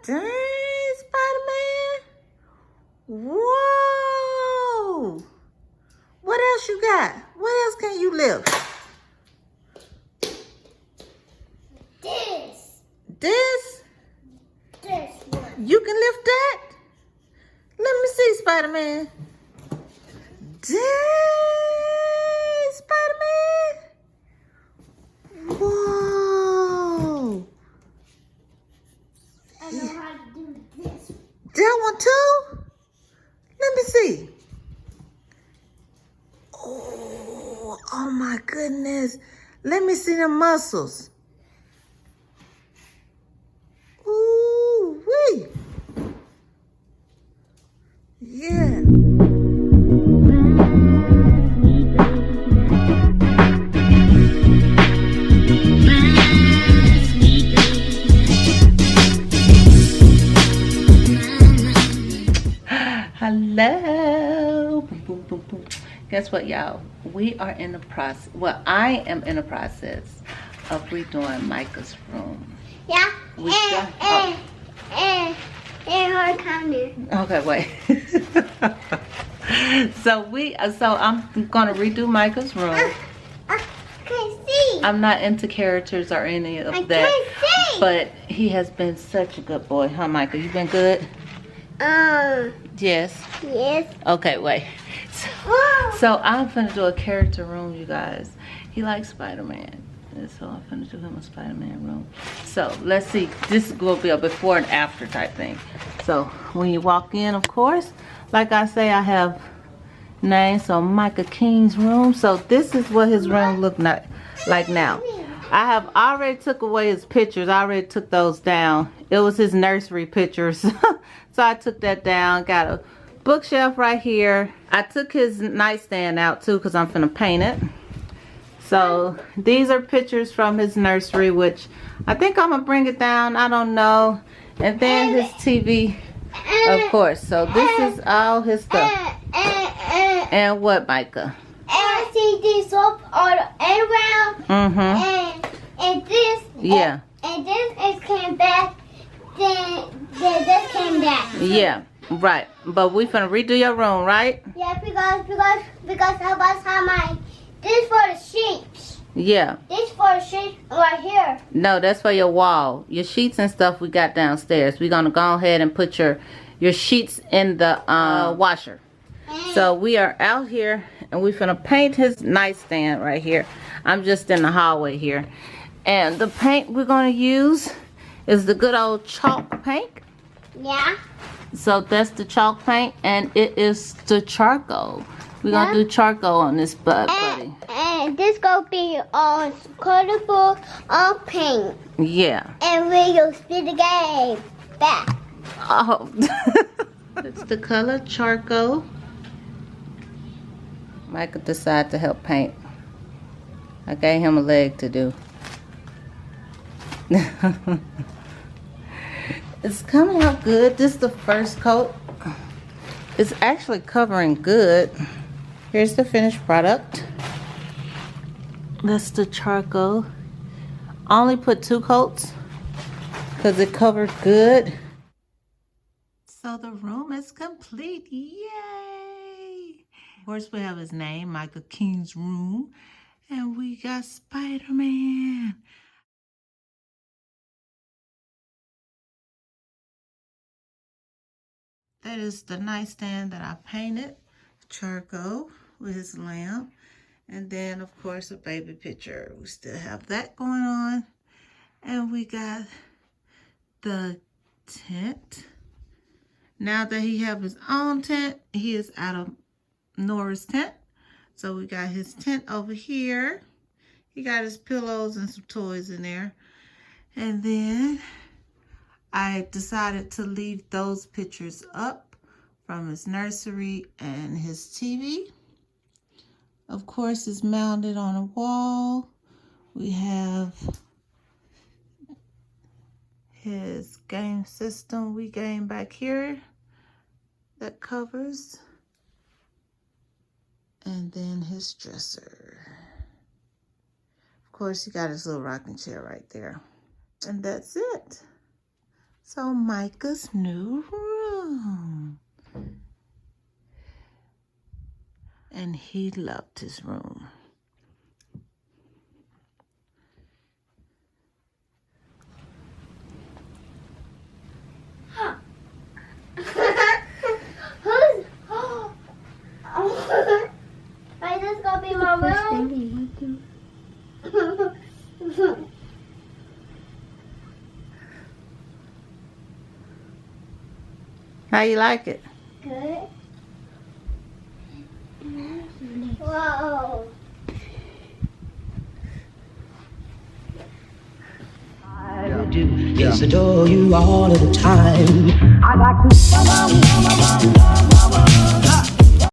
Dang, Spider-Man. Whoa. What else you got? What else can you lift? This. This? This one. You can lift that? Let me see, Spider-Man. Dang, Spider-Man. Whoa. I know how to do this. That one too? Let me see. Oh my goodness. Let me see the muscles. Ooh, wee. Yeah. Hello. Boom, boom, boom, boom. Guess what, y'all? We are in the process. Well, I am in the process of redoing Micah's room. Yeah. We got- And her counter. Okay, wait. so I'm gonna redo Micah's room. I can't see. I'm not into characters or any of I that. can't see. But he has been such a good boy, huh, Micah? You been good? Yes. Yes. Okay, wait. So I'm finna do a character room, you guys. He likes Spider-Man. And so I'm finna do him a Spider-Man room. So let's see. This will be a before and after type thing. So when you walk in, of course, like I say, I have names. So Micah King's room. So this is what his room look like now. I have already took away his pictures. I already took those down. It was his nursery pictures. So I took that down. Got a bookshelf right here. I took his nightstand out too because I'm finna paint it. So these are pictures from his nursery, which I think I'm gonna bring it down. I don't know. And then his TV, of course. So this is all his stuff. And what, Micah? I see this up all around. And this. Yeah. And this is came back. Then this came back. Yeah. Right. But we finna redo your room, right? Yeah, because how about my this for the sheets. Yeah. This for the sheets right here. No, that's for your wall. Your sheets and stuff we got downstairs. We're gonna go ahead and put your sheets in the washer. So we are out here and we finna paint his nightstand right here. I'm just in the hallway here. And the paint we're gonna use is the good old chalk paint. Yeah. So that's the chalk paint and it is the charcoal. We're gonna do charcoal on this buddy. And this gonna be on colorful on paint. Yeah. And we will spin the game back. Oh. It's the color charcoal. Micah decided to help paint. I gave him a leg to do. It's coming out good. This is the first coat. It's actually covering good. Here's the finished product. That's the charcoal. I only put 2 coats because it covered good. So the room is complete. Yay! Of course, we have his name, Micah King's room. And we got Spider-Man. That is the nightstand that I painted. Charcoal with his lamp. And then, of course, a baby picture. We still have that going on. And we got the tent. Now that he have his own tent, he is out of Nora's tent. So we got his tent over here. He got his pillows and some toys in there. And then I decided to leave those pictures up from his nursery and his TV. Of course, it's mounted on a wall. We have his game system we game back here that covers. And then his dresser. Of course, he got his little rocking chair right there. And that's it. So Micah's new room. And he loved his room. Who's? Right, this gonna be my room. How you like it? Good. Whoa. I do. Yes, adore you all of the time. I like to.